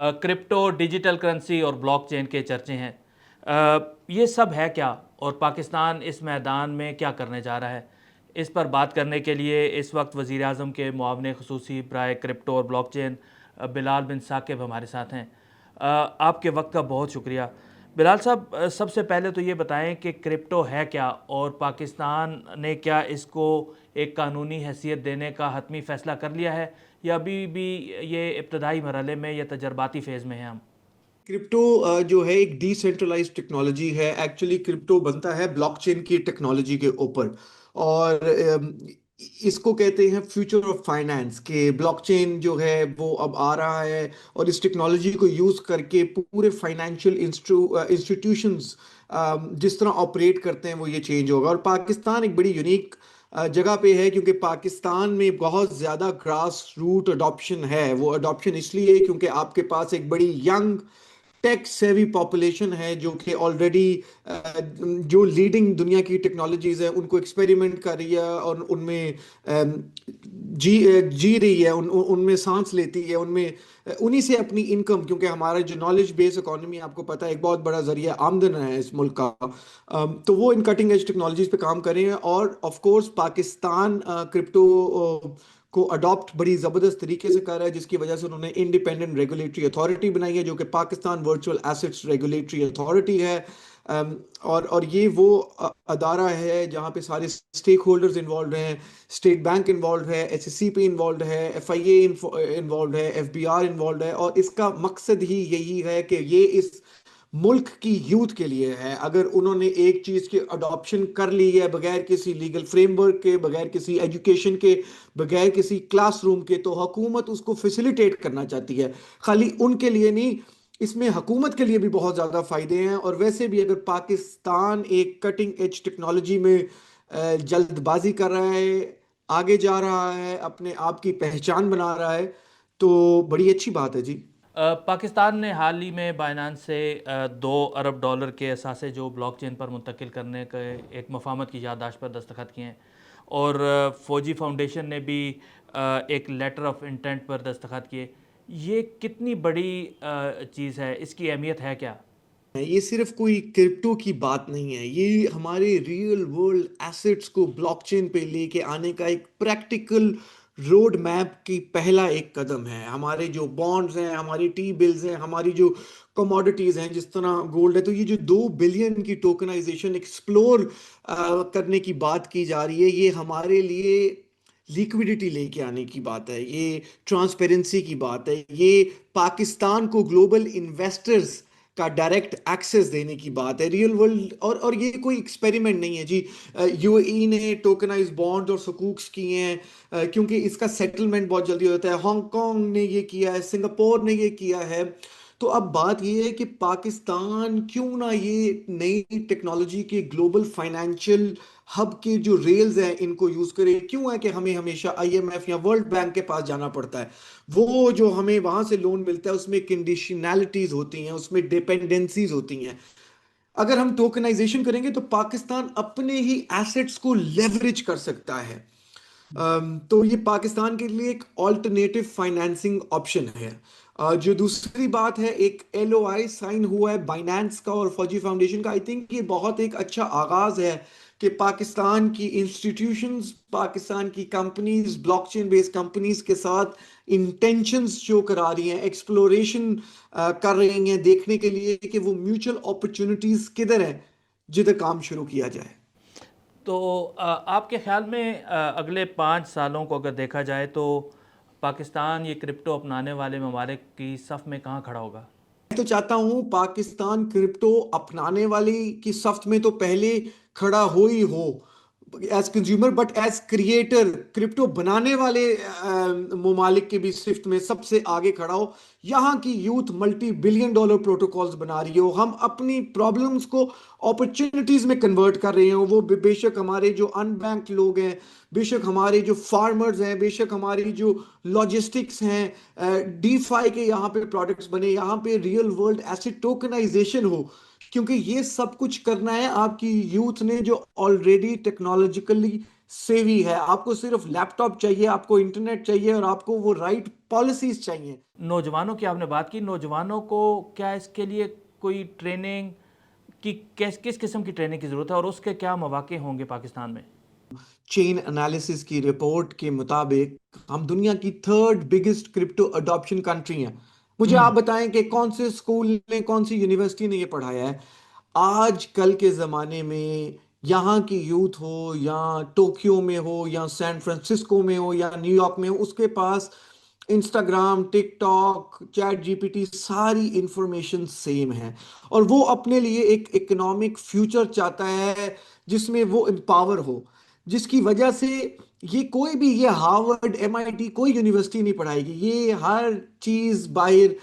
Crypto, digital currency और blockchain के चर्चे हैं। ये सब है क्या और पाकिस्तान इस मैदान में क्या करने जा रहा है? इस पर बात करने के लिए इस वक्त वज़ीर आज़म के मुआवने ख़ुसूसी बराए क्रिप्टो और ब्लॉकचेन बिलाल बिन साकिब हमारे साथ हैं। आपके वक्त का बहुत शुक्रिया। बिलाल साहब, सबसे पहले तो ये बताएं कि क्रिप्टो है क्या और पाकिस्तान ने क्या इसको एक कानूनी हैसियत देने का हतमी फ़ैसला कर लिया है या अभी भी ये इब्तदाई मरहले में या तजर्बाती फ़ेज़ में हैं हम? क्रिप्टो जो है एक डिसेंट्रलाइज्ड टेक्नोलॉजी है। एक्चुअली क्रिप्टो बनता है ब्लॉकचेन की टेक्नोलॉजी के ऊपर। और इसको कहते हैं फ्यूचर ऑफ फाइनेंस के ब्लॉकचेन जो है वो अब आ रहा है। और इस टेक्नोलॉजी को यूज करके पूरे फाइनेंशियल इंस्टीट्यूशंस जिस तरह ऑपरेट करते हैं वो ये चेंज होगा। और पाकिस्तान एक बड़ी यूनिक जगह पे है क्योंकि पाकिस्तान में बहुत ज़्यादा ग्रास रूट अडॉप्शन है। वो अडॉप्शन इसलिए क्योंकि आपके पास एक बड़ी यंग टेक सेवी पॉपुलेशन है जो कि ऑलरेडी जो लीडिंग दुनिया की टेक्नोलॉजीज है उनको एक्सपेरिमेंट कर रही है और उनमें जी रही है, उनमें सांस लेती है, उनमें उन्हीं से अपनी इनकम, क्योंकि हमारा जो नॉलेज बेस्ड इकोनॉमी आपको पता है एक बहुत बड़ा जरिया आमदन है इस मुल्क का। तो वो इन कटिंग एज टेक्नोलॉजीज पे काम कर रहे हैं। और ऑफ कोर्स पाकिस्तान क्रिप्टो को अडॉप्ट बड़ी ज़बरदस्त तरीके से कर रहा है, जिसकी वजह से उन्होंने इंडिपेंडेंट रेगुलेटरी अथॉरिटी बनाई है जो कि Pakistan virtual assets regulatory authority है। और ये वो अदारा है जहाँ पे सारे स्टेक होल्डर्स इन्वॉल्व हैं। स्टेट बैंक इन्वॉल्व है, एसएससीपी इन्वॉल्व है, एफआईए इन्वॉल्व है, एफबीआर इन्वॉल्व है। और इसका मकसद ही यही है कि ये इस मुल्क की यूथ के लिए है। अगर उन्होंने एक चीज की अडॉप्शन कर ली है बगैर किसी लीगल फ्रेमवर्क के, बगैर किसी एजुकेशन के, बगैर किसी क्लासरूम के, तो हुकूमत उसको फैसिलिटेट करना चाहती है। खाली उनके लिए नहीं, इसमें हुकूमत के लिए भी बहुत ज़्यादा फायदे हैं। और वैसे भी अगर पाकिस्तान एक कटिंग एज टेक्नोलॉजी में जल्दबाजी कर रहा है, आगे जा रहा है, अपने आप की पहचान बना रहा है, तो बड़ी अच्छी बात है जी। पाकिस्तान ने हाल ही में बाइनांस से $2 अरब के असासे जो ब्लॉकचेन पर मुंतकिल करने के एक मफाहमत की याददाश्त पर दस्तखत किए हैं और फौजी फाउंडेशन ने भी एक लेटर ऑफ इंटेंट पर दस्तखत किए। ये कितनी बड़ी चीज़ है, इसकी अहमियत है क्या? ये सिर्फ कोई क्रिप्टो की बात नहीं है, ये हमारे रियल वर्ल्ड एसेट्स को ब्लॉकचेन पे लेके आने का एक प्रैक्टिकल रोड मैप की पहला एक कदम है। हमारे जो बॉन्ड्स हैं, हमारी टी बिल्स हैं, हमारी जो कमोडिटीज हैं जिस तरह गोल्ड है, तो ये जो 2 बिलियन की टोकनाइजेशन एक्सप्लोर करने की बात की जा रही है, ये हमारे लिए लिक्विडिटी लेके आने की बात है, ये ट्रांसपेरेंसी की बात है, ये पाकिस्तान को ग्लोबल इन्वेस्टर्स का डायरेक्ट एक्सेस देने की बात है, रियल वर्ल्ड। और ये कोई एक्सपेरिमेंट नहीं है जी। यूएई ने टोकनाइज बॉन्ड और सुकूक्स किए हैं क्योंकि इसका सेटलमेंट बहुत जल्दी होता है। हांगकांग ने ये किया है, सिंगापुर ने ये किया है। तो अब बात ये है कि पाकिस्तान क्यों ना ये नई टेक्नोलॉजी के ग्लोबल फाइनेंशियल हब के जो रेल्स हैं इनको यूज करे। क्यों है कि हमें हमेशा आईएमएफ या वर्ल्ड बैंक के पास जाना पड़ता है? वो जो हमें वहां से लोन मिलता है उसमें कंडीशनैलिटीज होती हैं, उसमें डिपेंडेंसीज होती हैं। अगर हम टोकनाइजेशन करेंगे तो पाकिस्तान अपने ही एसेट्स को लेवरेज कर सकता है। तो ये पाकिस्तान के लिए एक ऑल्टरनेटिव फाइनेंसिंग ऑप्शन है। जो दूसरी बात है, एक एलओआई साइन हुआ है बाइनेंस का और फौजी फाउंडेशन का। आई थिंक ये बहुत एक अच्छा आगाज है कि पाकिस्तान की इंस्टीट्यूशंस, पाकिस्तान की कंपनीज, ब्लॉकचेन बेस्ड कंपनीज के साथ इंटेंशंस शो करा रही हैं, एक्सप्लोरेशन कर रही हैं देखने के लिए कि वो म्यूचुअल अपॉर्चुनिटीज किधर हैं जिधर काम शुरू किया जाए। तो आपके ख्याल में अगले 5 सालों को अगर देखा जाए तो पाकिस्तान ये क्रिप्टो अपनाने वाले ममालिक की सफ़ में कहाँ खड़ा होगा? मैं तो चाहता हूं पाकिस्तान क्रिप्टो अपनाने वाली की सफ में तो पहले खड़ा हो ही हो as consumer, but as creator crypto बनाने वाले ममालिक के भी सिफ्ट में सबसे आगे खड़ा हो। यहाँ की youth multi billion dollar protocols बना रही हो, हम अपनी प्रॉब्लम्स को अपॉर्चुनिटीज में कन्वर्ट कर रहे हो। वो बेशक हमारे जो अनबैंक्ड लोग हैं, बेशक हमारे जो फार्मर्स हैं, बेशक हमारी जो लॉजिस्टिक्स हैं, डीफाई के यहाँ पे प्रोडक्ट्स बने, यहाँ पे रियल वर्ल्ड एसेट टोकनाइजेशन हो। क्योंकि ये सब कुछ करना है आपकी यूथ ने जो ऑलरेडी टेक्नोलॉजिकली सेवी है, आपको सिर्फ लैपटॉप चाहिए, आपको इंटरनेट चाहिए और आपको वो राइट पॉलिसीज चाहिए। नौजवानों की आपने बात की, नौजवानों को क्या इसके लिए कोई ट्रेनिंग की, किस किस्म की ट्रेनिंग की ज़रूरत है और उसके क्या मौके होंगे पाकिस्तान में? चेन एनालिसिस की रिपोर्ट के मुताबिक हम दुनिया की third biggest crypto adoption country हैं। मुझे आप हम्म। बताएं कि कौन से स्कूल ने, कौन सी यूनिवर्सिटी ने ये पढ़ाया है। आज कल के ज़माने में यहाँ की यूथ हो, या टोक्यो में हो, या सैन फ्रांसिस्को में हो, या न्यूयॉर्क में हो, उसके पास इंस्टाग्राम, टिकटॉक, चैट जीपीटी, सारी इंफॉर्मेशन सेम है। और वो अपने लिए एक इकोनॉमिक फ्यूचर चाहता है जिसमें वो एम्पावर हो, जिसकी वजह से ये कोई भी, ये हार्वर्ड, एमआईटी, कोई यूनिवर्सिटी नहीं पढ़ाएगी। ये हर चीज़ बाहर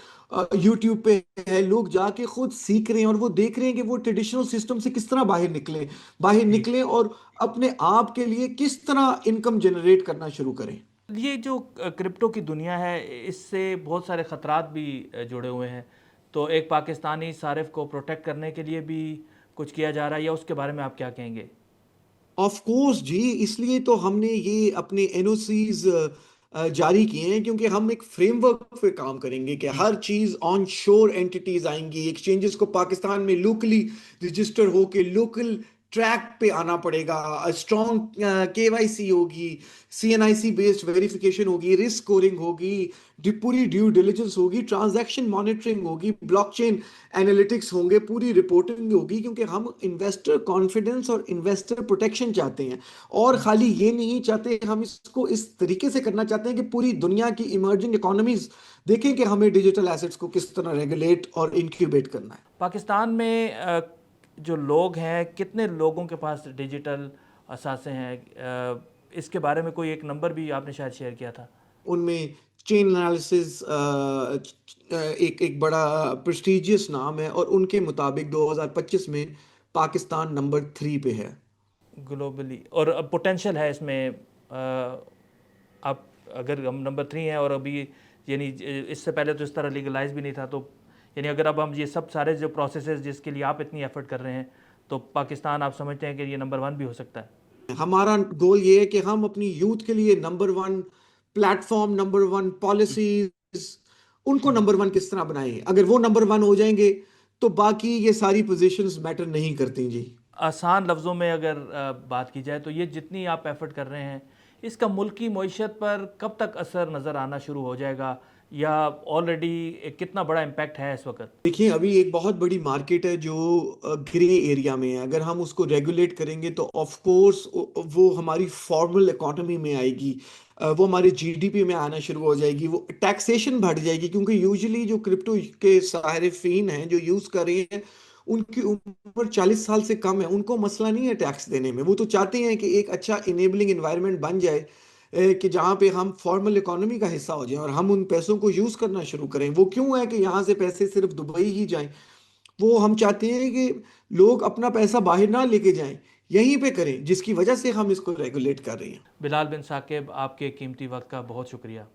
यूट्यूब पे है, लोग जाके खुद सीख रहे हैं और वो देख रहे हैं कि वो ट्रेडिशनल सिस्टम से किस तरह बाहर जी। निकलें और अपने आप के लिए किस तरह इनकम जनरेट करना शुरू करें। ये जो क्रिप्टो की दुनिया है, इससे बहुत सारे ख़तरात भी जुड़े हुए हैं। तो एक पाकिस्तानी सारिफ को प्रोटेक्ट करने के लिए भी कुछ किया जा रहा है, या उसके बारे में आप क्या कहेंगे? ऑफ कोर्स जी, इसलिए तो हमने ये अपने एनओसीज जारी किए हैं, क्योंकि हम एक फ्रेमवर्क पे काम करेंगे कि जी। हर चीज ऑन शोर एंटिटीज आएंगी, एक्सचेंजेस को पाकिस्तान में लोकली रजिस्टर होके लोकल ट्रैक पे आना पड़ेगा, स्ट्रॉन्ग केवाईसी होगी, सीएनआईसी बेस्ड वेरिफिकेशन होगी, रिस्क स्कोरिंग होगी, पूरी ड्यू डिलिजेंस होगी, ट्रांजैक्शन मॉनिटरिंग होगी, ब्लॉकचेन एनालिटिक्स होंगे, पूरी रिपोर्टिंग होगी, क्योंकि हम इन्वेस्टर कॉन्फिडेंस और इन्वेस्टर प्रोटेक्शन चाहते हैं। और हम्म। खाली ये नहीं चाहते, हम इसको इस तरीके से करना चाहते हैं कि पूरी दुनिया की इमर्जिंग इकोनॉमीज देखें कि हमें डिजिटल एसेट्स को किस तरह रेगुलेट और इंक्यूबेट करना है। पाकिस्तान में जो लोग हैं, कितने लोगों के पास डिजिटल असासे हैं? इसके बारे में कोई एक नंबर भी आपने शायद शेयर किया था। उनमें चेन एनालिसिस एक एक बड़ा प्रेस्टिजियस नाम है, और उनके मुताबिक 2025 में पाकिस्तान नंबर 3 पे है। ग्लोबली, और अब पोटेंशियल है इसमें। आप, अगर हम नंबर 3 हैं और अभी, यानी इससे पहले तो इस तरह लीगलाइज भी नहीं था, तो यानी अगर अब हम ये सब सारे जो प्रोसेसेस जिसके लिए आप इतनी एफर्ट कर रहे हैं, तो पाकिस्तान आप समझते हैं कि ये नंबर 1 भी हो सकता है? हमारा गोल ये है कि हम अपनी यूथ के लिए नंबर 1 प्लेटफॉर्म, नंबर 1 पॉलिसीज, उनको हम्म। नंबर 1 किस तरह बनाएं। अगर वो नंबर 1 हो जाएंगे तो बाकी ये सारी पोजीशंस मैटर नहीं करती जी। आसान लफ्ज़ों में अगर बात की जाए, तो ये जितनी आप एफ़र्ट कर रहे हैं, इसका मुल्की मईशत पर कब तक असर नज़र आना शुरू हो जाएगा, या ऑलरेडी कितना बड़ा इम्पैक्ट है इस वक्त? देखिए, अभी एक बहुत बड़ी मार्केट है जो ग्रे एरिया में है। अगर हम उसको रेगुलेट करेंगे तो ऑफ कोर्स वो हमारी फॉर्मल इकोनॉमी में आएगी, वो हमारे जीडीपी में आना शुरू हो जाएगी, वो टैक्सेशन बढ़ जाएगी, क्योंकि यूजुअली जो क्रिप्टो के सारिफिन हैं जो यूज़ कर रहे हैं, उनकी उम्र 40 साल से कम है। उनको मसला नहीं है टैक्स देने में। वो तो चाहते हैं कि एक अच्छा इनेबलिंग एनवायरनमेंट बन जाए, कि जहाँ पे हम फॉर्मल इकोनॉमी का हिस्सा हो जाएं और हम उन पैसों को यूज़ करना शुरू करें। वो क्यों है कि यहाँ से पैसे सिर्फ दुबई ही जाएं। वो हम चाहते हैं कि लोग अपना पैसा बाहर ना लेके जाएं, यहीं पे करें, जिसकी वजह से हम इसको रेगुलेट कर रहे हैं। बिलाल बिन साकिब, आपके कीमती वक्त का बहुत शुक्रिया।